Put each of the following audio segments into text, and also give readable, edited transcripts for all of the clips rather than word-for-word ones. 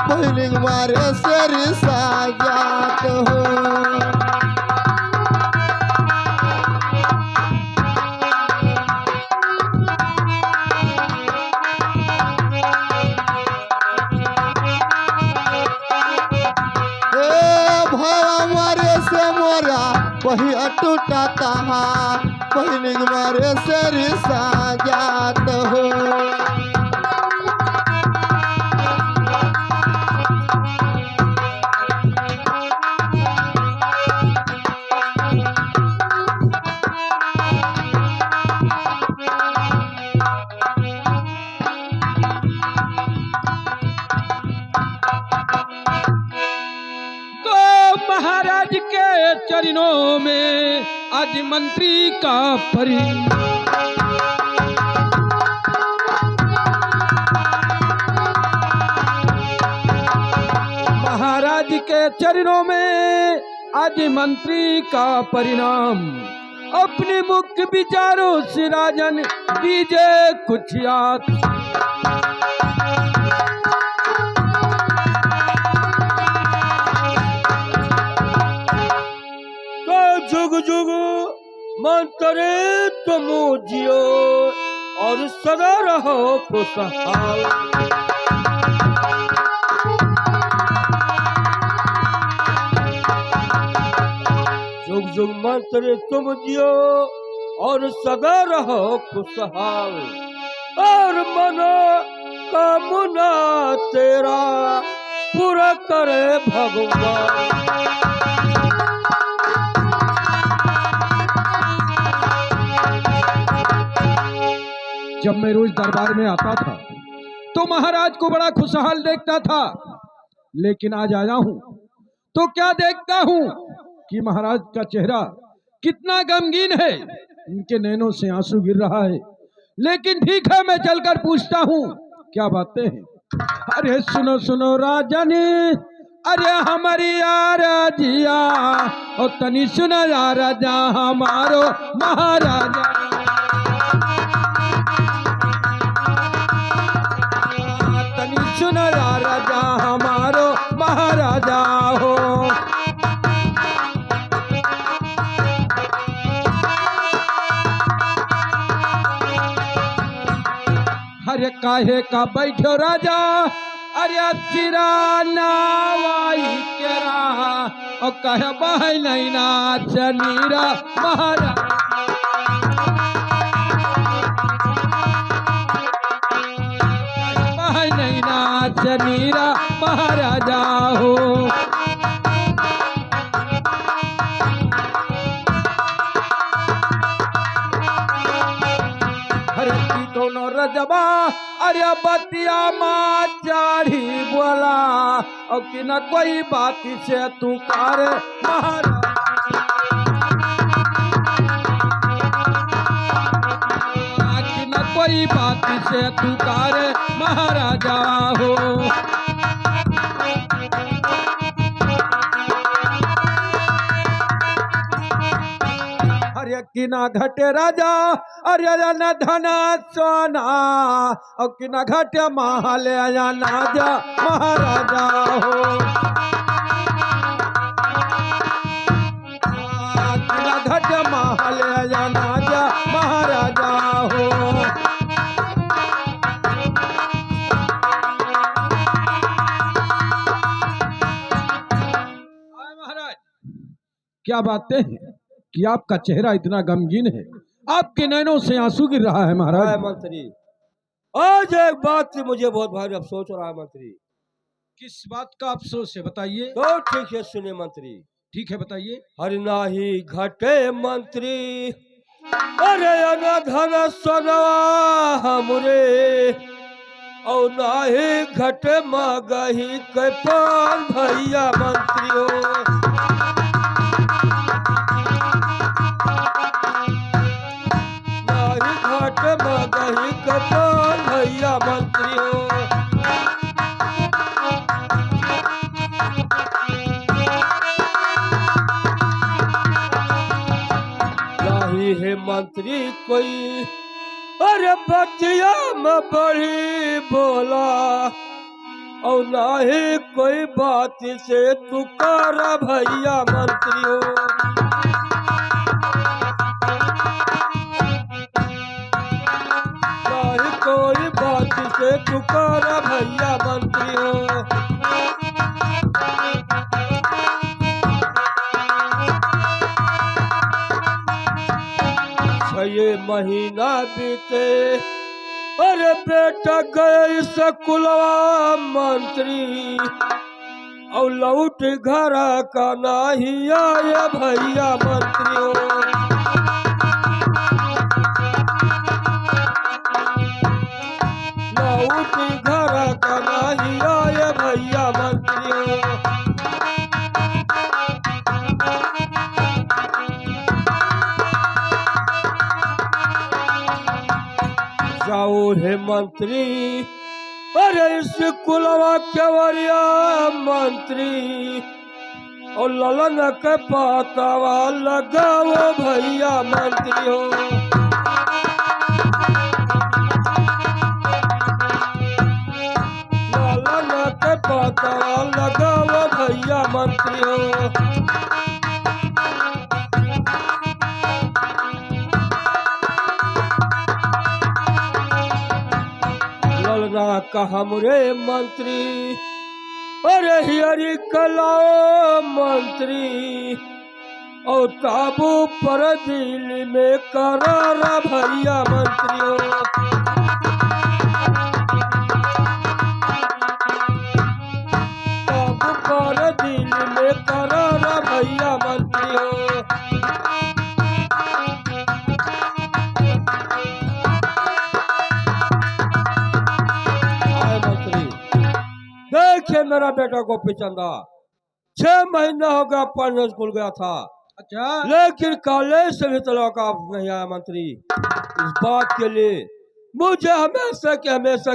पहले मारे शेर साजात हो। वही अटूटा तहा पहले मारे शेर साजात हो। महाराज के चरणों में आज मंत्री का परी महाराज के चरणों में आज मंत्री का परिणाम। अपने मुख्य विचारों से राजन दीजिए कुछ याद। जुग जुग मंत्रे तुम जियो और सदा रहो खुशहाल। जुग जुग मंत्रे तुम जियो और सदा रहो खुशहाल। और मनो कामना तेरा पूरा करे भगवान। जब मैं रोज दरबार में आता था तो महाराज को बड़ा खुशहाल देखता था, लेकिन आज आया हूं तो क्या देखता हूं कि महाराज का चेहरा कितना गमगीन है, इनके नैनों से आंसू गिर रहा है। लेकिन ठीक है, मैं चलकर पूछता हूं क्या बातें हैं। अरे सुनो सुनो राजन, अरे हमारी राजिया और तनी सुना राजा हमारो महाराजा। सुना राजा हमारो महाराजा हो। अरे काहे का बैठो राजा, अरे सिरा नावाई केरा और कहे बह नहीं नाच नीरा महाराजा। नहीं नाच नीरा महाराजा हो। हरे की तो न रजबा अरे बतिया माँ चाढ़ी बोला और कि न कोई बात से तू कर महाराज। कोई बात से तू कर महाराजा हो। अरे किना घटे राजा अरे न धना सोना और किना घटे महल या नाजा महाराजा हो। किना घटे महल या नाजा महाराजा हो। क्या बातें हैं कि आपका चेहरा इतना गमगीन है, आपके नैनों से आंसू गिर रहा है महाराज। मंत्री, आज एक बात से मुझे बहुत भारी अफसोस हो रहा है मंत्री। किस बात का अफसोस है बताइए। तो ठीक है सुनिए मंत्री। ठीक है बताइए। हर नाही घटे मंत्री अरे अनधन सोनवा हमरे और नाही घटे मगही के पान भैया मंत्री हो। मगही कपाल भैया मंत्री हो। नहीं है मंत्री कोई अरे बतिया में बड़ी बोला और ना ही कोई बात से तू कर भैया मंत्री हो। ना ही कोई बात से तू कर भैया मंत्री हो। 6 महीना बीते, अरे बेटा गए स्कूलवा मंत्री, और लौट घर का नहीं आए भैया मंत्री हो। लौट घर का नहीं आए भैया मंत्री हो। जाओ हे मंत्री, अरे स्कूलवा केवरिया मंत्री, और ललन के पातावा लगाओ भैया मंत्री हो। ललन के पातावा लगाओ भैया मंत्री हो। ललना का हमरे मंत्री, अरे हियरी कलाओ मंत्री, और ताबू पर दिल में करार भैया मंत्री हो। ताबू पर दिल में करार भैया मंत्री हो। देखिए मेरा बेटा गोपी चंदा 6 महीना हो गया पढ़ने स्कूल गया था। अच्छा, लेकिन कॉलेज से भी तलाक नहीं आया मंत्री। इस बात के लिए मुझे हमेशा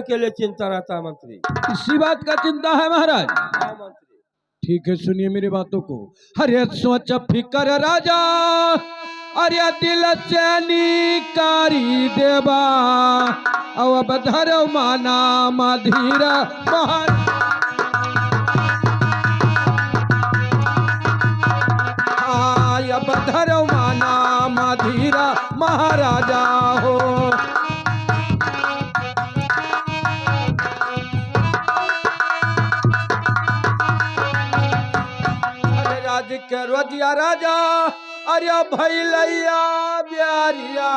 के लिए चिंता रहता है मंत्री। इसी बात का चिंता है महाराज। हाँ मंत्री। ठीक है, सुनिए मेरी बातों को। हरे सोच फिकर राजा, अरे दिल से निकारी देवा, अब धर माना मधीर महाराज। अब धर माना मधीरा महाराजा हो। अरे राज के रोजिया राजा, अरे भैलैया ब्यारिया,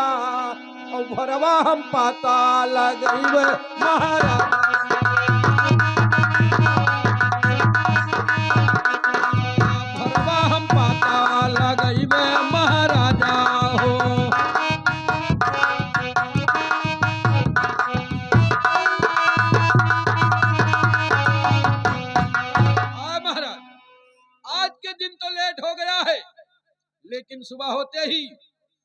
और भरवा हम पाता लगैबे महाराज। भरवा हम पाता लगैबे महाराजा हो। महाराज, आज के दिन तो लेट हो गया है, लेकिन सुबह होते ही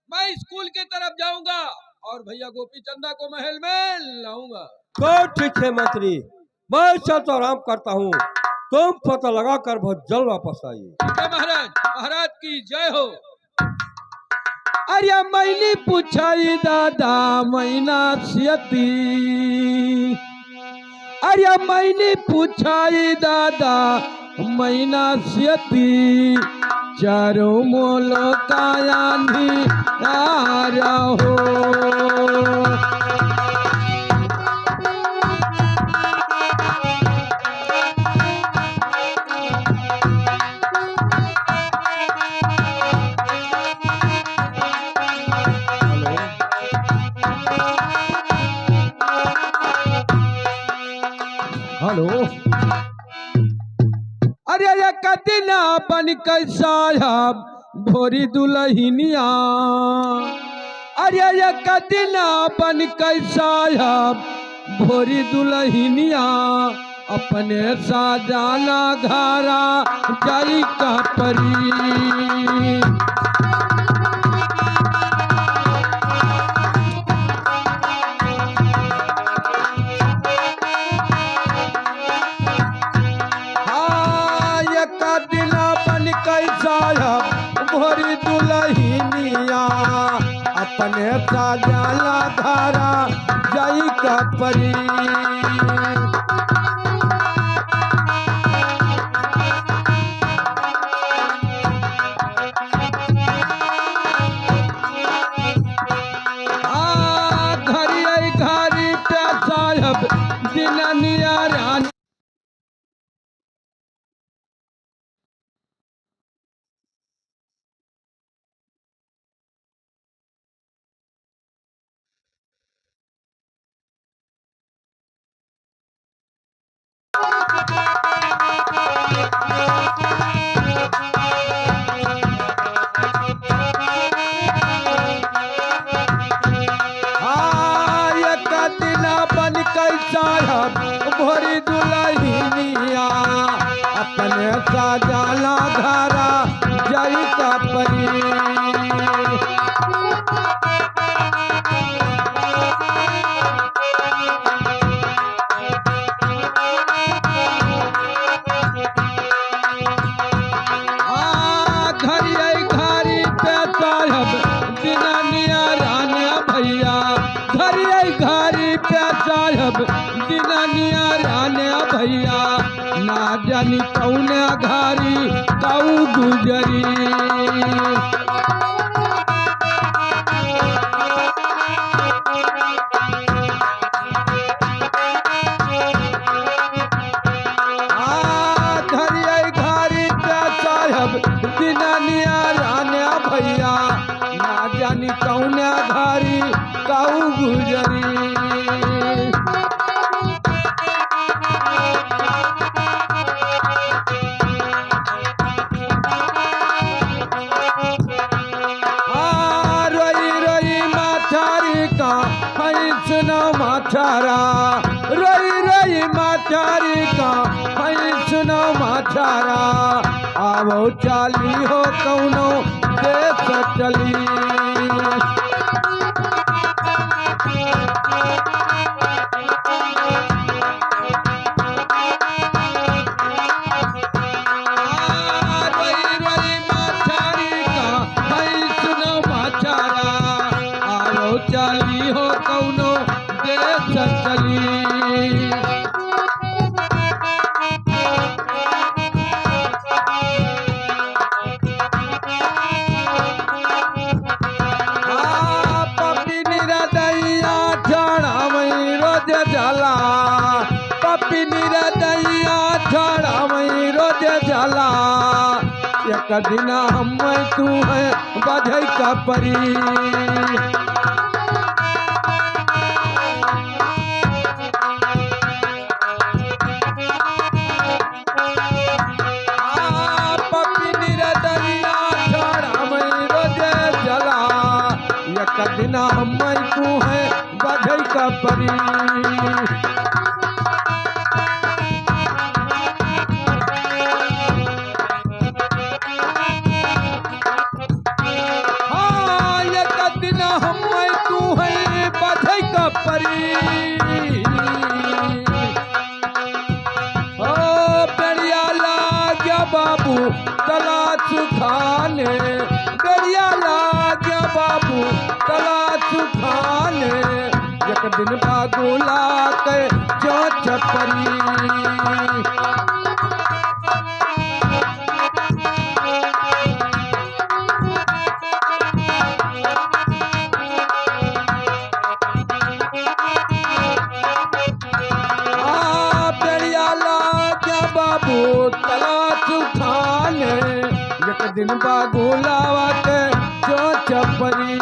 मैं स्कूल की तरफ जाऊंगा और भैया गोपी चंदा को महल में लाऊंगा। तो ठीक है मंत्री, मैं चल तो आराम करता हूँ, तुम पता लगा कर बहुत जल्द वापस आइए। ठीक है महाराज, महाराज की जय हो। अरे मैंने पूछाई दादा मैना सियती, अरे मैंने पूछाई दादा मैना सियती, चारों मोल कायानी आ हो। हेलो, अरे ये कतना बन साहब भोरी दुल्हनिया, अरे ये कतना बन साहब भोरी दुल्हनिया, अपने साजाना घरा जाई का परी। भोरी दुल्हनिया, अपने साजाला धारा जाई का परी। पैसा जाला धारा जई का परी। भैया ना जानी कौन घारी कऊ गुजरी। घरी पे साहब दिनानिया रान्या भैया ना जानी कौन घारी कऊ गुजरी। माछारा रोई रोई माछारी का सुनो माछारा आवो चाली हो कौनो देश चली। चाली हो कौनो देश चली। पपी निरदैया झाड़ा वही रोज जाला पपी निरदैया झाड़ा वही रोज जाला। एक दिन हम तू है बधई का परी। कदिना हम तू है बधई का परी। हाँ ये कदिना हम तू है बधई का परी। ओ बेड़िया लाग्या बाबू तला सुखाने बेड़िया लाग्या बाबू तला सुखाने। एक दिन बागुला के जो चपरी। बेड़िया लाग्या बाबू तला सुखाने। एक दिन बागुला के जो चपरी।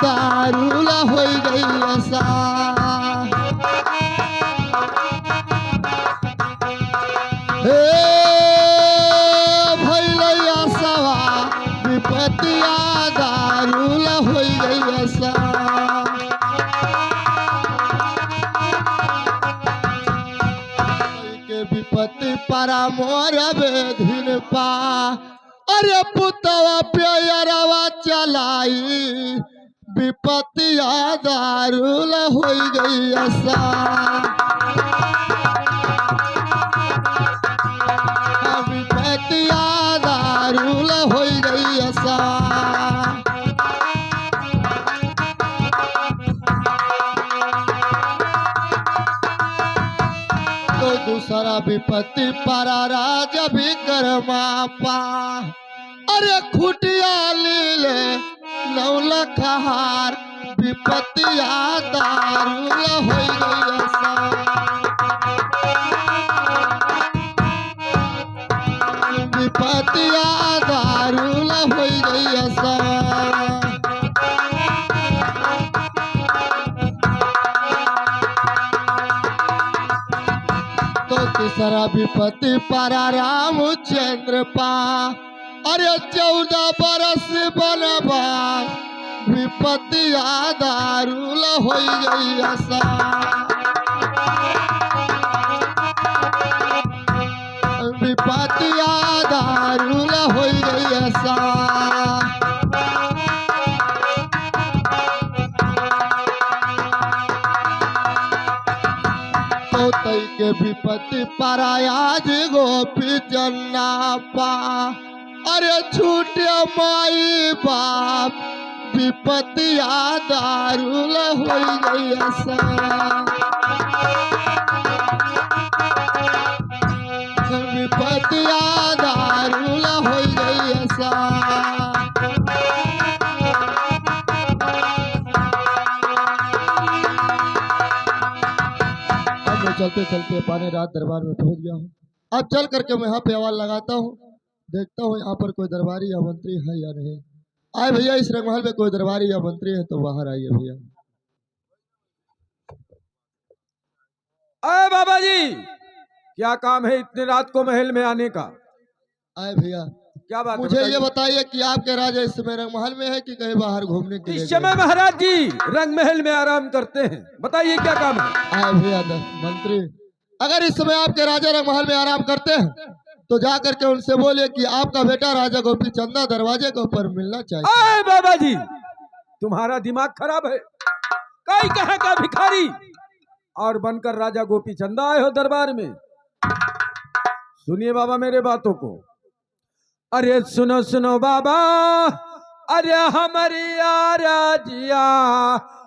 दारूला हो गई ऐसा हे भैलैया सवा विपतिया दारूला हो गई ऐसा। के विपत्ति परा मोर बेधिन पा अरे पुतवा प्यारवा चलाई विपत्तिया दारुल हो गई ऐसा विपत्तिया दारुल हो गई ऐसा तो दूसरा विपत्ति परा राजा विक्रमा पा अरे खुटिया लीले नौलखहार विपत्तिया दारुल हो गई ऐसा विपत्तिया दारुल हो गई ऐसा तो तीसरा विपत्ति परा रामचंद्र पा अरे 14 बरस बनवास विपत्तिया दारुल हो गई ऐसा विपत्तिया दारुल हो गई ऐसा तो तई के विपत्ति परायाज गोपी जन्ना पा अरे छूटे माई बाप विपत्तिया दारुल हो गई ऐसा विपत्तिया दारुल हो गई ऐसा अब मैं चलते चलते पानी रात दरबार में पहुंच गया हूँ। अब चल करके मैं यहाँ पे आवाज लगाता हूँ, देखता हूँ यहाँ पर कोई दरबारी या मंत्री है या नहीं। आए भैया इस रंगमहल में कोई दरबारी या मंत्री है तो बाहर आइए भैया। अरे बाबा जी, क्या काम है इतने रात को महल में आने का? आए भैया, क्या बात है, मुझे बताइए। ये बताइए कि आपके राजा इस समय रंगमहल में है कि कहीं बाहर घूमने के लिए इस समय महाराज जी रंग महल में आराम करते हैं, बताइए क्या काम है? आए भैया मंत्री, अगर इस समय आपके राजा रंगमहल में आराम करते हैं तो जा करके उनसे बोलिए कि आपका बेटा राजा गोपी चंदा दरवाजे के ऊपर मिलना चाहिए। अरे बाबा जी, तुम्हारा दिमाग खराब है, कई कहाँ का भिखारी और बनकर राजा गोपी चंदा आए हो दरबार में। सुनिए बाबा मेरे बातों को। अरे सुनो सुनो बाबा, अरे हमारी राजिया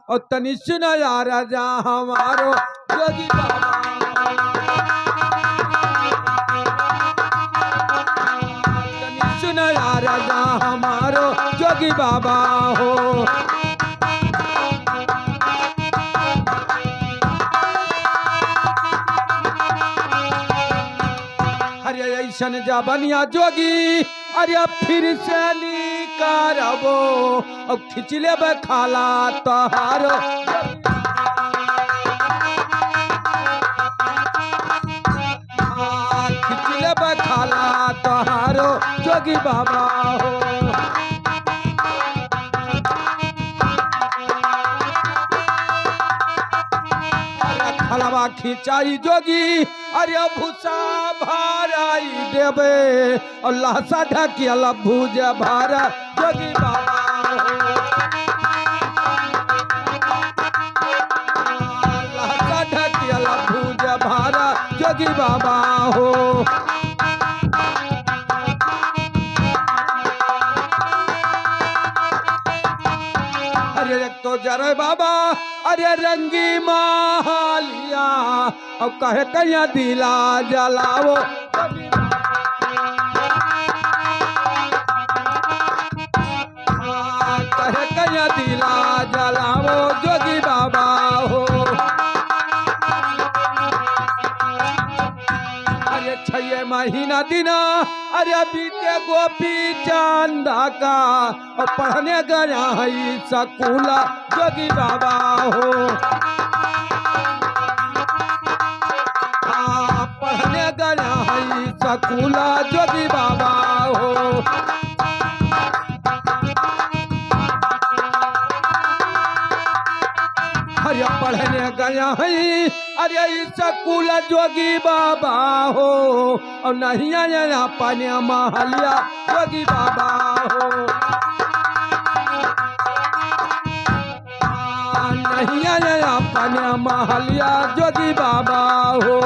और तनी सुनो यार राजा हमारो जोगी बाबा। तनी सुनो यार राजा हमारो जोगी बाबा हो। अरे ऐसन जा बनिया जोगी, अरे फिर से निकारबो और खिंच ले खाला तहारो। खिंच ले खाला तहारो जोगी बाबा हो। खलवा खिंचाई जोगी, अरे भूसा भाराई देवे और लहसा ढकिया भूज भारा जोगी बाबा हो। लहसा ढकिया भूज भारा जोगी बाबा हो। अरे एक तो जरे बाबा, अरे रंगी मालिया और कहे कहीं दिला जलाओ। कहे कहीं दिला जलाओ जोगी बाबा हो। अरे 6 महीना दिना, अरे बीते गोपी चंदा का और पढ़ने गया है स्कूला जोगी बाबा हो। पढ़ने गया है स्कूला जोगी बाबा हो। अरे पढ़ने गया है, अरे स्कूल जोगी बाबा हो और नहीं आया पानी महलिया जोगी बाबा हो। नहीं आया अपने महलिया जोगी बाबा हो।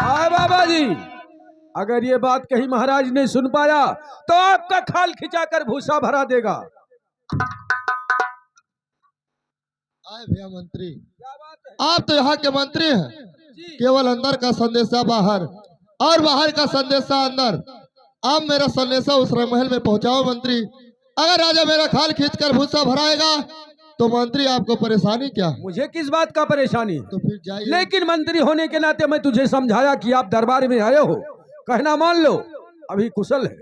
आए बाबा जी, अगर ये बात कहीं महाराज ने सुन पाया तो आपका खाल खिंचाकर भूसा भरा देगा। आए भैया मंत्री, क्या बात है आप तो यहाँ के मंत्री हैं, जी? केवल अंदर का संदेशा बाहर और बाहर का संदेशा अंदर। आप मेरा संदेशा उस रंगमहल में पहुंचाओ मंत्री। अगर राजा मेरा खाल खींचकर भूसा भराएगा तो मंत्री आपको परेशानी क्या है? मुझे किस बात का परेशानी है? तो फिर जाइए। लेकिन मंत्री होने के नाते मैं तुझे समझाया कि आप दरबार में आए हो, कहना मान लो, अभी कुशल है।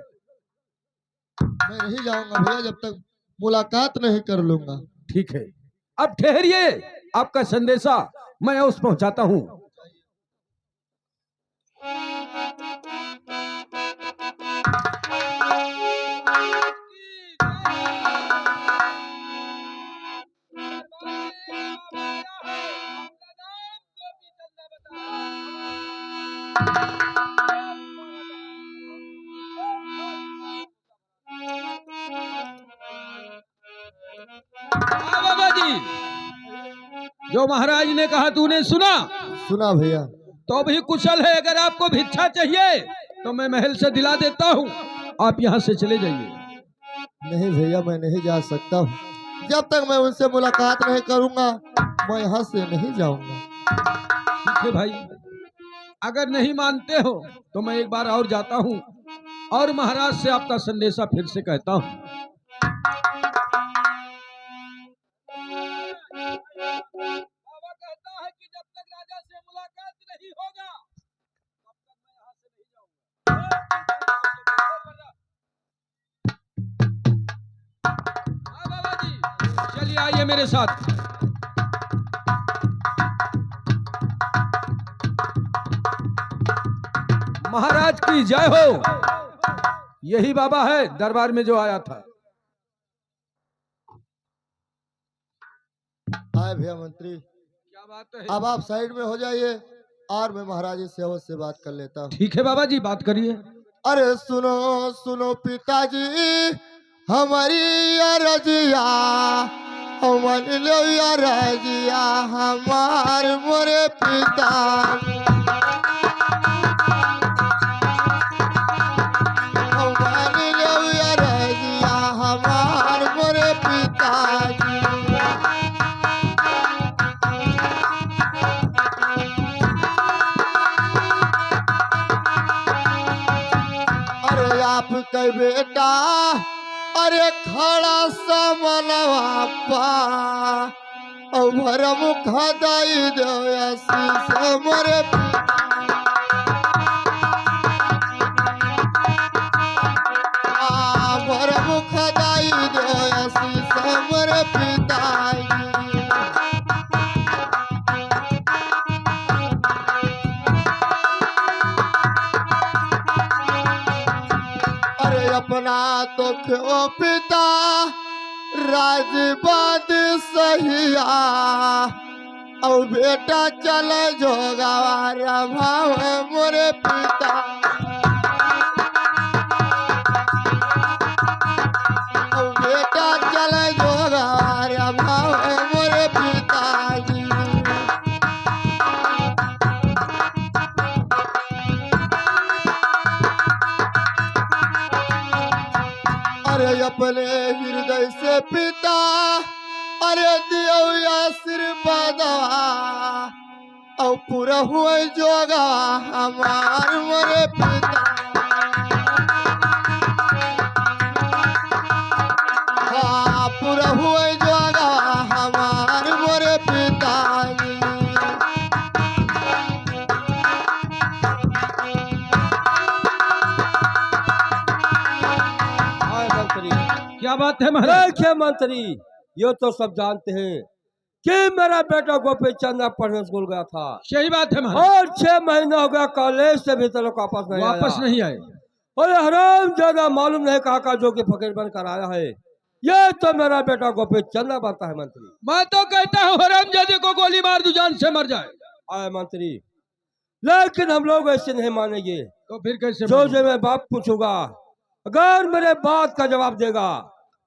मैं नहीं जाऊंगा भैया जब तक मुलाकात नहीं कर लूंगा। ठीक है, अब ठहरिए, आपका संदेशा मैं उस पहुंचाता हूं। हाँ बाबा जी, जो महाराज ने कहा तूने सुना? सुना भैया। तो भी कुशल है। अगर आपको भिक्षा चाहिए तो मैं महल से दिला देता हूँ, आप यहाँ से चले जाइए। नहीं भैया, मैं नहीं जा सकता हूँ। जब तक मैं उनसे मुलाकात नहीं करूंगा मैं यहाँ से नहीं जाऊंगा। ठीक है भाई, अगर नहीं मानते हो तो मैं एक बार और जाता हूँ और महाराज से आपका संदेशा फिर से कहता हूँ। बाबा कहता है कि जब तक राजा से मुलाकात नहीं होगा तब तक मैं यहाँ से नहीं जाऊंगा। हाँ बाबा जी, चलिए आइए मेरे साथ। महाराज की जय हो। यही बाबा है दरबार में जो आया था। आए भैया मंत्री, क्या बात है? अब आप साइड में हो जाइए और मैं महाराज से अवश्य से बात कर लेता हूँ। ठीक है बाबा जी, बात करिए। अरे सुनो सुनो पिताजी हमारी रजिया, हमारी रजिया हमार मोरे पिता। हमारी रजिया हमार मोरे पिताजी। अरे आपके बेटा अरे खड़ा समलवा पा भर मुख दाई दयासी से मोरे भर मुख दाई दयासी से मोरे पिताजी। अरे अपना तो क्यों पिता राजबाद सहिया और बेटा चले जो गवारा भाव मोरे पिता। और बेटा चले जो गवारा भाव मोरे पिताजी। अरे अपने हृदय से पिता अरे दियो आशीर्वाद और पूरा हुआ जोगा हमार मोरे पिता। हाँ पूरा हुआ जोगा हमार मोरे पिताजी। क्या बात है महाराज? देखिए मंत्री, ये तो सब जानते हैं कि मेरा बेटा गोपी चंद पढ़ने स्कूल गया था सही बात है महाराज। और 6 महीना हो गया कॉलेज से भी तक वापस नहीं आए। और हराम ज्यादा मालूम नहीं कहा जो कि फकीर बनकर आया है। ये तो मेरा बेटा गोपी चंद बनता है मंत्री। मैं तो कहता हूँ हरामजादे को गोली मार दो, जान से मर जाए। आए मंत्री, लेकिन हम लोग ऐसे नहीं मानेंगे। तो फिर कैसे जो मानेंगे? जो मैं बाप पूछूंगा, अगर मेरे बात का जवाब देगा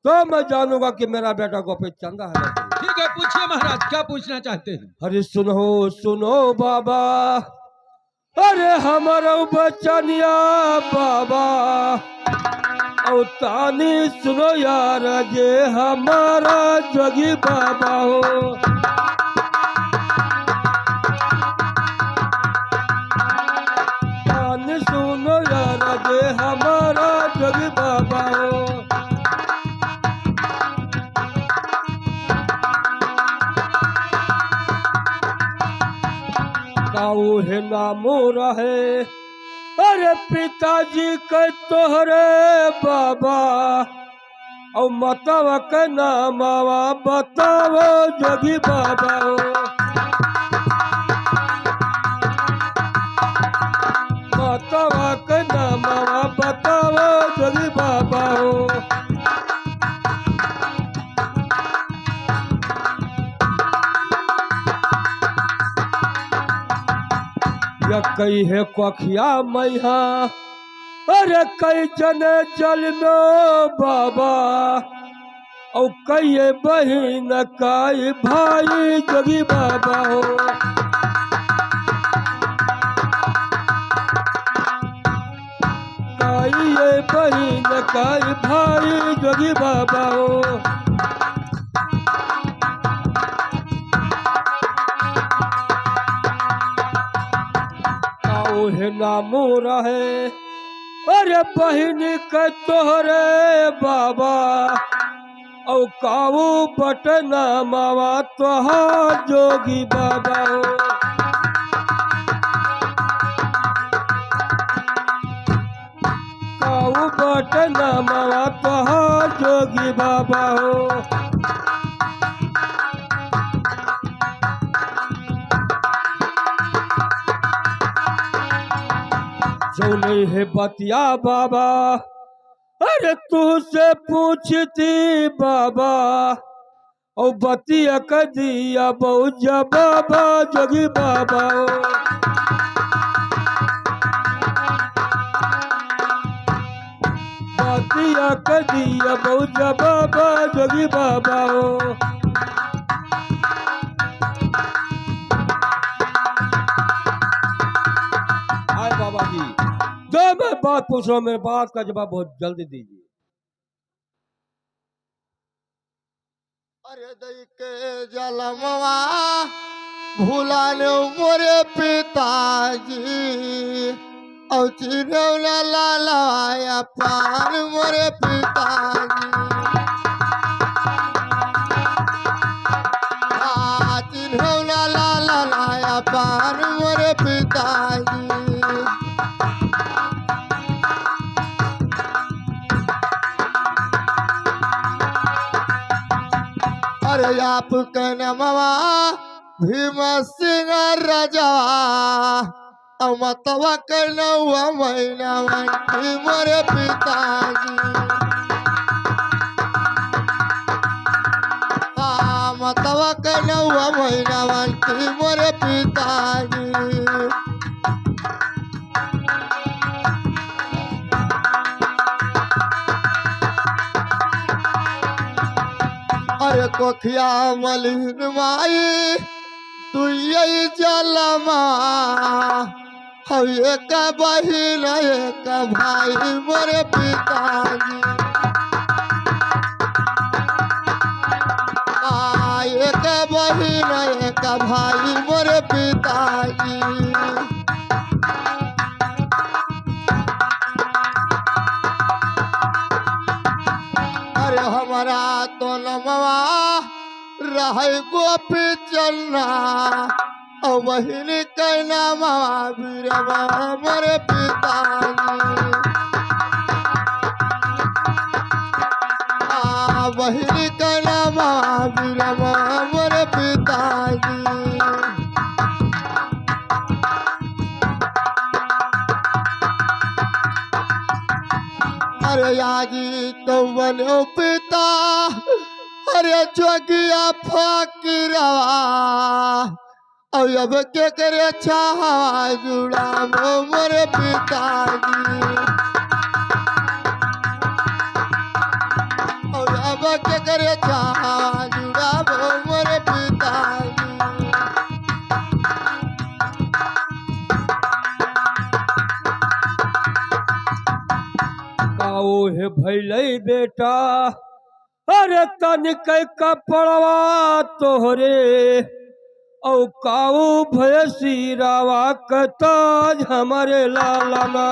तो मैं जानूंगा कि मेरा बेटा गोपी चंदा है। ठीक है, पूछिए महाराज, क्या पूछना चाहते हैं? अरे सुनो सुनो बाबा, अरे हमारा बचनिया बाबा, और तानी सुनो यार जे हमारा जोगी बाबा हो। तानी सुनो यार जे हमारा जोगी बाबा हो। काऊ है नामो रहे, अरे पिताजी के तोहरे बाबा, और मतवा के नामावा बताओ जोगी बाबा हो। मतवा के नामावा बताओ जोगी बाबा हो। या कई है कखिया मैहा, अरे कई जने जल में बाबा, और कई बहन कई भाई जोगी बाबा हो। कई बहन कई भाई जोगी बाबा हो। काऊ है नामो रहे, अरे बहन के तोहरे बाबा, और काऊ बटना मावा तोहार जोगी बाबा हो। काऊ बटना मावा तोहार जोगी बाबा हो। जो नहीं है बतिया बाबा, अरे तू से पूछती बाबा, और बतिया कर दिया बहुजा बाबा जोगी बाबा हो। बतिया कर दिया बहुजा बाबा जोगी बाबा हो। आए बाबा जी, जो मैं बात पूछ रहा हूँ मेरे बात का जवाब बहुत जल्दी दीजिए। अरे दई के जलमवा भूलाने मोरे पिताजी, और चिरौला लालाया पान मोरे पिताजी। चिरौला लालाया पान मोरे पिताजी। अरे आप नमवा भीम सिंह राजा, और मतवा नौवा महीना मोरे पिताजी। मतवा नौवा महीना मोरे पिताजी। अरे कोखिया मलिन माई तू यही जलमा, हम एक बहिन एक भाई मोरे पिताजी। एक बहिन एक भाई मोरे पिताजी। अरे हमारा तो नमवा रहे गोपी चन्ना, और बहिन के नामा बीरवा मोरे पिताजी। बहिन के नामा बीरवा मोरे पिताजी। अरे आजी तो बनो पिता, अरे जोगिया फकीरवा, और अब के करे छावा जुड़ा मोरे पिताजी और अब के करे छावा जुड़ा मोरे पिताजी काऊ हे भैलई बेटा अरे तनिक कपड़वा तोहरे औ काऊ भयसी रावा कताज हमारे लालाना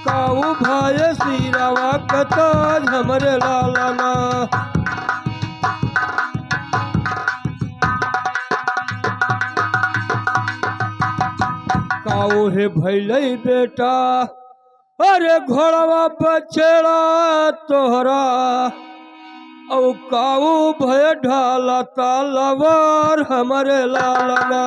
काऊ भयसी रावा कताज हमारे लालाना काऊ हे भैलई बेटा अरे घोड़वा बछड़ा तोहरा औ काऊ भय ढाला तालवार हमारे लालाना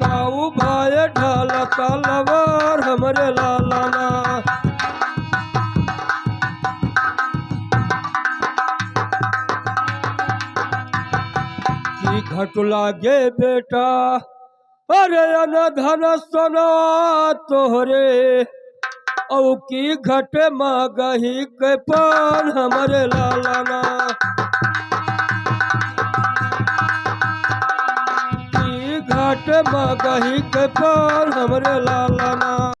काऊ भय ढाला तालवार हमारे लालाना की घट लागे बेटा अरे अनधन सोना तोहरे औ की घट मगही के पान हमारे लालाना की घट मगही के पान हमारे लालाना